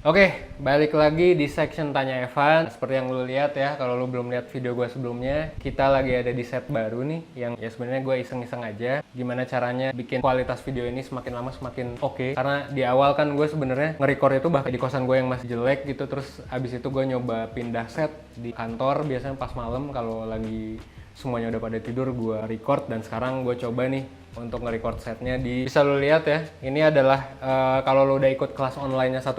Oke, balik lagi di section Tanya Evan. Seperti yang lu lihat ya, kalau lu belum lihat video gue sebelumnya, kita lagi ada di set baru nih, yang ya sebenarnya gue iseng-iseng aja. Gimana caranya bikin kualitas video ini semakin lama semakin oke. Karena di awal kan gue sebenarnya nge-record itu bahkan di kosan gue yang masih jelek gitu, terus abis itu gue nyoba pindah set di kantor, biasanya pas malam kalau lagi semuanya udah pada tidur gue record, dan sekarang gue coba nih untuk nge-record setnya di, bisa lo lihat ya, ini adalah kalau lo udah ikut kelas online-nya 1%,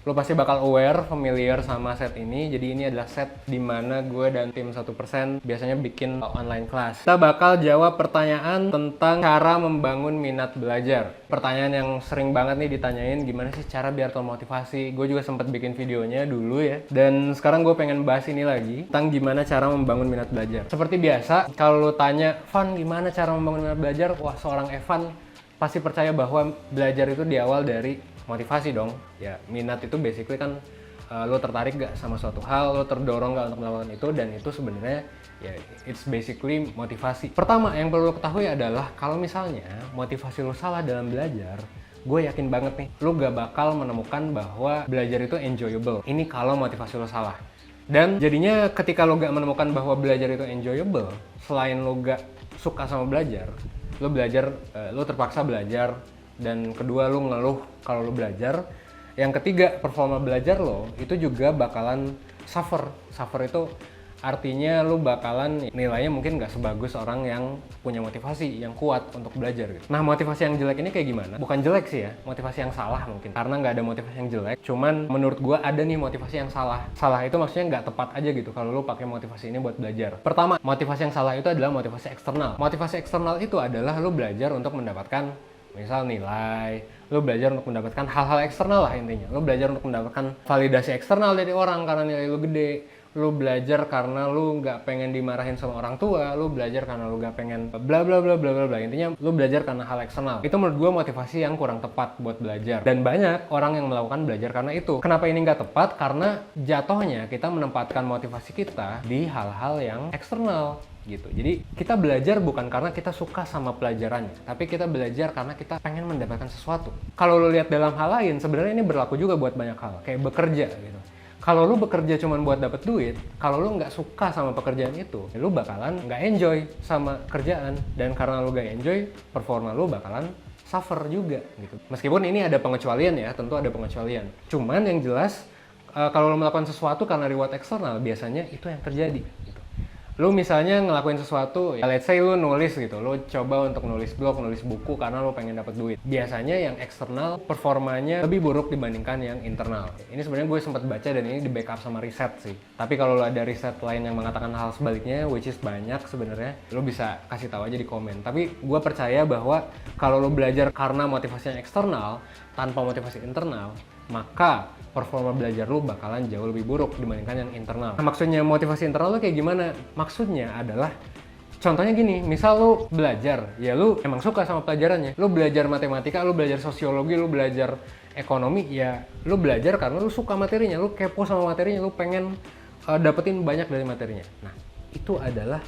lo pasti bakal aware, familiar sama set ini. Jadi ini adalah set dimana gue dan tim 1% biasanya bikin online kelas. Kita bakal jawab pertanyaan tentang cara membangun minat belajar. Pertanyaan yang sering banget nih ditanyain, gimana sih cara biar termotivasi. Gue juga sempat bikin videonya dulu ya, dan sekarang gue pengen bahas ini lagi tentang gimana cara membangun minat belajar. Seperti biasa, kalau lo tanya, Van, gimana cara membangun minat belajar? Wah, seorang Evan pasti percaya bahwa belajar itu di awal dari motivasi dong. Ya, minat itu basically kan lo tertarik gak sama suatu hal, lo terdorong gak untuk melakukan itu, dan itu sebenarnya ya it's basically motivasi. Pertama yang perlu lo ketahui adalah kalau misalnya motivasi lo salah dalam belajar, gue yakin banget nih, lo gak bakal menemukan bahwa belajar itu enjoyable. Ini kalau motivasi lo salah. Dan jadinya ketika lo gak menemukan bahwa belajar itu enjoyable, selain lo gak suka sama belajar, lo terpaksa belajar, dan kedua lo ngeluh kalau lo belajar. Yang ketiga, performa belajar lo itu juga bakalan suffer. Suffer itu artinya lo bakalan nilainya mungkin nggak sebagus orang yang punya motivasi yang kuat untuk belajar gitu. Nah, motivasi yang jelek ini kayak gimana? Bukan jelek sih ya, motivasi yang salah mungkin. Karena nggak ada motivasi yang jelek, cuman menurut gua ada nih motivasi yang salah. Salah itu maksudnya nggak tepat aja gitu kalau lo pakai motivasi ini buat belajar. Pertama, motivasi yang salah itu adalah motivasi eksternal. Motivasi eksternal itu adalah lo belajar untuk mendapatkan misal nilai, lo belajar untuk mendapatkan hal-hal eksternal lah intinya. Lo belajar untuk mendapatkan validasi eksternal dari orang karena nilai lo gede. Lo belajar karena lo nggak pengen dimarahin sama orang tua. Lo belajar karena lo nggak pengen bla bla bla bla bla bla. Intinya lo belajar karena hal eksternal. Itu menurut gue motivasi yang kurang tepat buat belajar. Dan banyak orang yang melakukan belajar karena itu. Kenapa ini nggak tepat? Karena jatuhnya kita menempatkan motivasi kita di hal-hal yang eksternal gitu. Jadi kita belajar bukan karena kita suka sama pelajarannya, tapi kita belajar karena kita pengen mendapatkan sesuatu. Kalau lo lihat dalam hal lain, sebenarnya ini berlaku juga buat banyak hal, kayak bekerja gitu. Kalau lo bekerja cuma buat dapet duit, kalau lo nggak suka sama pekerjaan itu, lo bakalan nggak enjoy sama kerjaan, dan karena lo nggak enjoy, performa lo bakalan suffer juga gitu. Meskipun ini ada pengecualian ya, tentu ada pengecualian. Cuman yang jelas, kalau lo melakukan sesuatu karena reward eksternal, biasanya itu yang terjadi. Lu misalnya ngelakuin sesuatu, ya let's say lu nulis gitu, lu coba untuk nulis blog, nulis buku karena lu pengen dapat duit. Biasanya yang eksternal performanya lebih buruk dibandingkan yang internal. Ini sebenarnya gue sempat baca dan ini di backup sama riset sih. Tapi kalau lu ada riset lain yang mengatakan hal sebaliknya, which is banyak sebenarnya, lu bisa kasih tahu aja di komen. Tapi gue percaya bahwa kalau lu belajar karena motivasi yang eksternal, tanpa motivasi internal, maka performa belajar lu bakalan jauh lebih buruk dibandingkan yang internal. Nah, maksudnya motivasi internal lu kayak gimana? Maksudnya adalah, contohnya gini, misal lu belajar, ya lu emang suka sama pelajarannya. Lu belajar matematika, lu belajar sosiologi, lu belajar ekonomi, ya lu belajar karena lu suka materinya, lu kepo sama materinya, lu pengen dapetin banyak dari materinya. Nah, itu adalah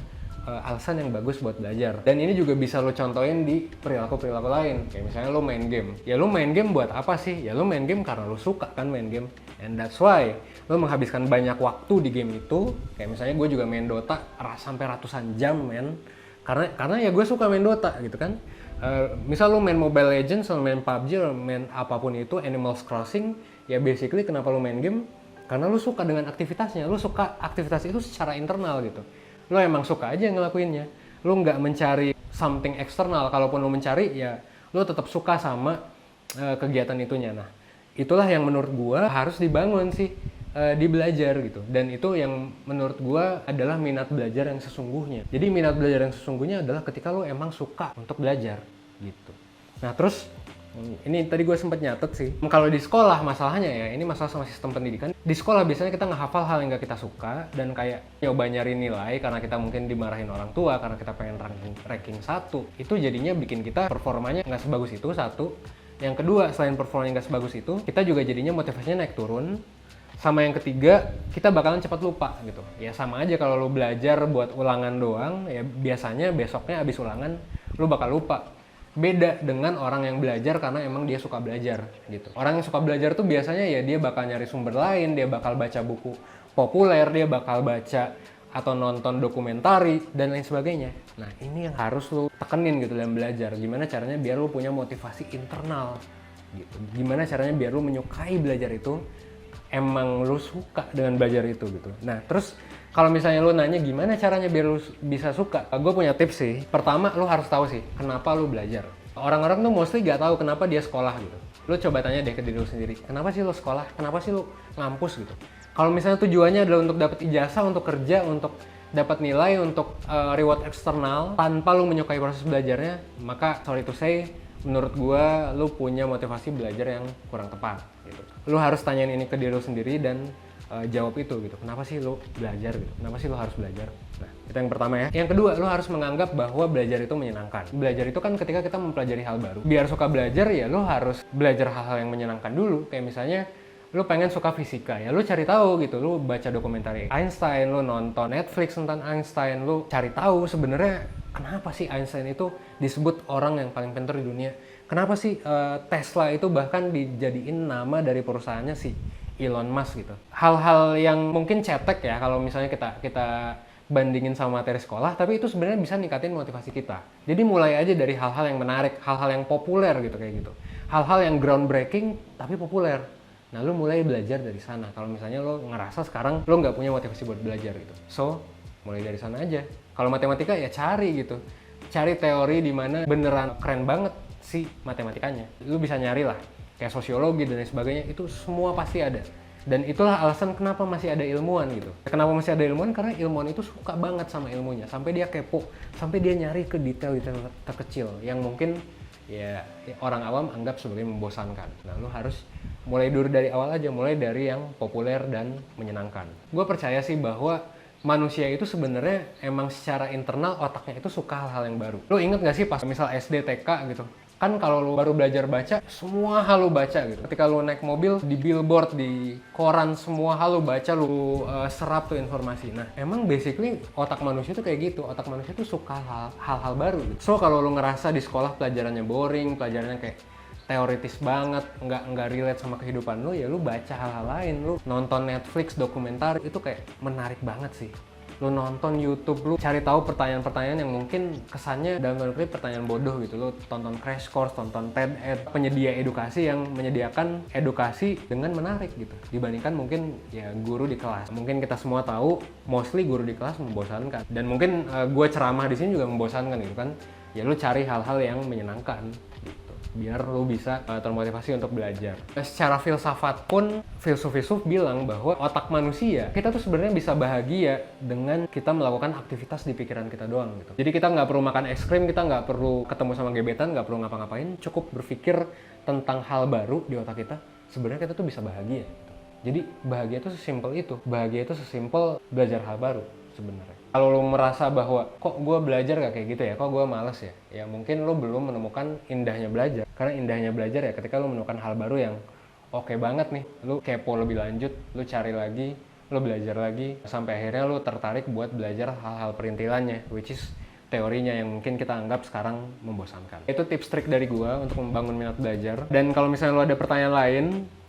alasan yang bagus buat belajar. Dan ini juga bisa lo contohin di perilaku-perilaku lain. Kayak misalnya lo main game. Ya lo main game buat apa sih? Ya lo main game karena lo suka kan main game. And that's why lo menghabiskan banyak waktu di game itu. Kayak misalnya gue juga main Dota sampai ratusan jam, men. Karena ya gue suka main Dota gitu kan. Misal lo main Mobile Legends, lo main PUBG, lo main apapun itu, Animals Crossing, ya basically kenapa lo main game? Karena lo suka dengan aktivitasnya. Lo suka aktivitas itu secara internal gitu. Lo emang suka aja ngelakuinnya. Lo nggak mencari something eksternal. Kalaupun lo mencari, ya lo tetap suka sama kegiatan itunya. Nah, itulah yang menurut gua harus dibangun sih di belajar gitu. Dan itu yang menurut gua adalah minat belajar yang sesungguhnya. Jadi minat belajar yang sesungguhnya adalah ketika lo emang suka untuk belajar gitu. Nah, terus ini tadi gue sempat nyatet sih. Kalau di sekolah masalahnya ya, ini masalah sama sistem pendidikan. Di sekolah biasanya kita ngehafal hal yang gak kita suka dan kayak nyoba nyari nilai karena kita mungkin dimarahin orang tua, karena kita pengen ranking 1. Itu jadinya bikin kita performanya nggak sebagus itu, satu. Yang kedua, selain performanya nggak sebagus itu, kita juga jadinya motivasinya naik turun. Sama yang ketiga, kita bakalan cepat lupa gitu. Ya sama aja kalau lo belajar buat ulangan doang, ya biasanya besoknya abis ulangan lo bakal lupa Beda dengan orang yang belajar karena emang dia suka belajar gitu. Orang yang suka belajar tuh biasanya ya dia bakal nyari sumber lain, dia bakal baca buku populer, dia bakal baca atau nonton dokumentari dan lain sebagainya. Nah, ini yang harus lu tekenin gitu dalam belajar. Gimana caranya biar lu punya motivasi internal gitu. Gimana caranya biar lu menyukai belajar itu, emang lu suka dengan belajar itu gitu. Nah, terus kalau misalnya lu nanya gimana caranya biar lu bisa suka, gue punya tips sih. Pertama, lu harus tahu sih kenapa lu belajar. Orang-orang tuh mostly gak tahu kenapa dia sekolah gitu. Lu coba tanya deh ke diri lu sendiri, kenapa sih lu sekolah? Kenapa sih lu ngampus gitu? Kalau misalnya tujuannya adalah untuk dapat ijazah, untuk kerja, untuk dapat nilai, untuk reward eksternal, tanpa lu menyukai proses belajarnya, maka sorry to say, menurut gua lu punya motivasi belajar yang kurang tepat gitu. Lu harus tanyain ini ke diri lu sendiri dan jawab itu gitu. Kenapa sih lu belajar gitu? Kenapa sih lu harus belajar? Nah, itu yang pertama ya. Yang kedua, lu harus menganggap bahwa belajar itu menyenangkan. Belajar itu kan ketika kita mempelajari hal baru. Biar suka belajar ya lu harus belajar hal-hal yang menyenangkan dulu. Kayak misalnya lu pengen suka fisika ya lu cari tahu gitu, lu baca dokumenter Einstein, lu nonton Netflix tentang Einstein, lu cari tahu sebenarnya kenapa sih Einstein itu disebut orang yang paling pintar di dunia, kenapa sih Tesla itu bahkan dijadiin nama dari perusahaannya si Elon Musk gitu. Hal-hal yang mungkin cetek ya kalau misalnya kita bandingin sama materi sekolah, tapi itu sebenarnya bisa ningkatin motivasi kita. Jadi mulai aja dari hal-hal yang menarik, hal-hal yang populer gitu kayak gitu, hal-hal yang groundbreaking tapi populer. Nah, lu mulai belajar dari sana. Kalau misalnya lo ngerasa sekarang lo nggak punya motivasi buat belajar gitu. So, mulai dari sana aja. Kalau matematika ya cari gitu. Cari teori di mana beneran keren banget sih matematikanya. Lu bisa nyari lah. Kayak sosiologi dan lain sebagainya, itu semua pasti ada. Dan itulah alasan kenapa masih ada ilmuwan gitu. Kenapa masih ada ilmuwan? Karena ilmuwan itu suka banget sama ilmunya. Sampai dia kepo, sampai dia nyari ke detail-detail terkecil yang mungkin ya orang awam anggap sebagai membosankan. Nah, lu harus mulai dulu dari awal aja, mulai dari yang populer dan menyenangkan. Gue percaya sih bahwa manusia itu sebenarnya emang secara internal otaknya itu suka hal-hal yang baru. Lu inget gak sih pas misal SD, TK gitu? Kan kalau lu baru belajar baca, semua hal lu baca gitu. Ketika lu naik mobil, di billboard, di koran, semua hal lu baca, lu serap tuh informasi. Nah, emang basically otak manusia tuh kayak gitu. Otak manusia tuh suka hal-hal baru gitu. So, kalau lu ngerasa di sekolah pelajarannya boring, pelajarannya kayak teoritis banget, nggak relate sama kehidupan lu, ya lu baca hal-hal lain. Lu nonton Netflix, dokumenter, itu kayak menarik banget sih. Lu nonton YouTube, lu cari tahu pertanyaan-pertanyaan yang mungkin kesannya dalam tanda kutip pertanyaan bodoh gitu. Lu tonton Crash Course, tonton TED, penyedia edukasi yang menyediakan edukasi dengan menarik gitu. Dibandingkan mungkin ya guru di kelas. Mungkin kita semua tahu, mostly guru di kelas membosankan. Dan mungkin gue ceramah di sini juga membosankan gitu kan. Ya lu cari hal-hal yang menyenangkan gitu, biar lu bisa termotivasi untuk belajar. Secara filsafat pun, filsuf-filsuf bilang bahwa otak manusia, kita tuh sebenarnya bisa bahagia dengan kita melakukan aktivitas di pikiran kita doang gitu. Jadi kita nggak perlu makan es krim, kita nggak perlu ketemu sama gebetan, nggak perlu ngapa-ngapain, cukup berpikir tentang hal baru di otak kita, sebenarnya kita tuh bisa bahagia gitu. Jadi bahagia itu sesimpel itu, bahagia itu sesimpel belajar hal baru sebenarnya. Kalau lo merasa bahwa kok gue belajar gak kayak gitu ya, kok gue males ya, ya mungkin lo belum menemukan indahnya belajar. Karena indahnya belajar ya ketika lo menemukan hal baru yang oke banget nih, lo kepo lebih lanjut, lo cari lagi, lo belajar lagi, sampai akhirnya lo tertarik buat belajar hal-hal perintilannya, which is teorinya yang mungkin kita anggap sekarang membosankan. Itu tips trik dari gue untuk membangun minat belajar. Dan kalau misalnya lo ada pertanyaan lain,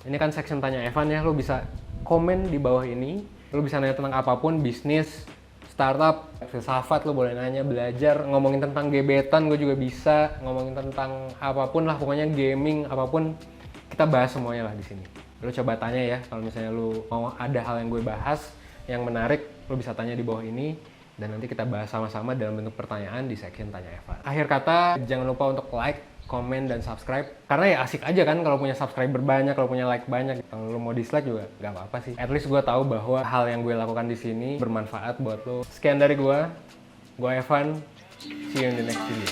ini kan section tanya Evan ya, lo bisa komen di bawah ini. Lo bisa nanya tentang apapun, bisnis, startup, filsafat, lo boleh nanya, belajar, ngomongin tentang gebetan gue juga bisa, ngomongin tentang apapun lah, pokoknya gaming, apapun, kita bahas semuanya lah di sini. Lo coba tanya ya, kalau misalnya lo mau ada hal yang gue bahas yang menarik, lo bisa tanya di bawah ini, dan nanti kita bahas sama-sama dalam bentuk pertanyaan di section Tanya Evan. Akhir kata, jangan lupa untuk like, komen, dan subscribe. Karena ya asik aja kan kalau punya subscriber banyak, kalau punya like banyak. Kalau lo mau dislike juga nggak apa-apa sih. At least gue tahu bahwa hal yang gue lakukan di sini bermanfaat buat lo. Sekian dari gue Evan. See you in the next video.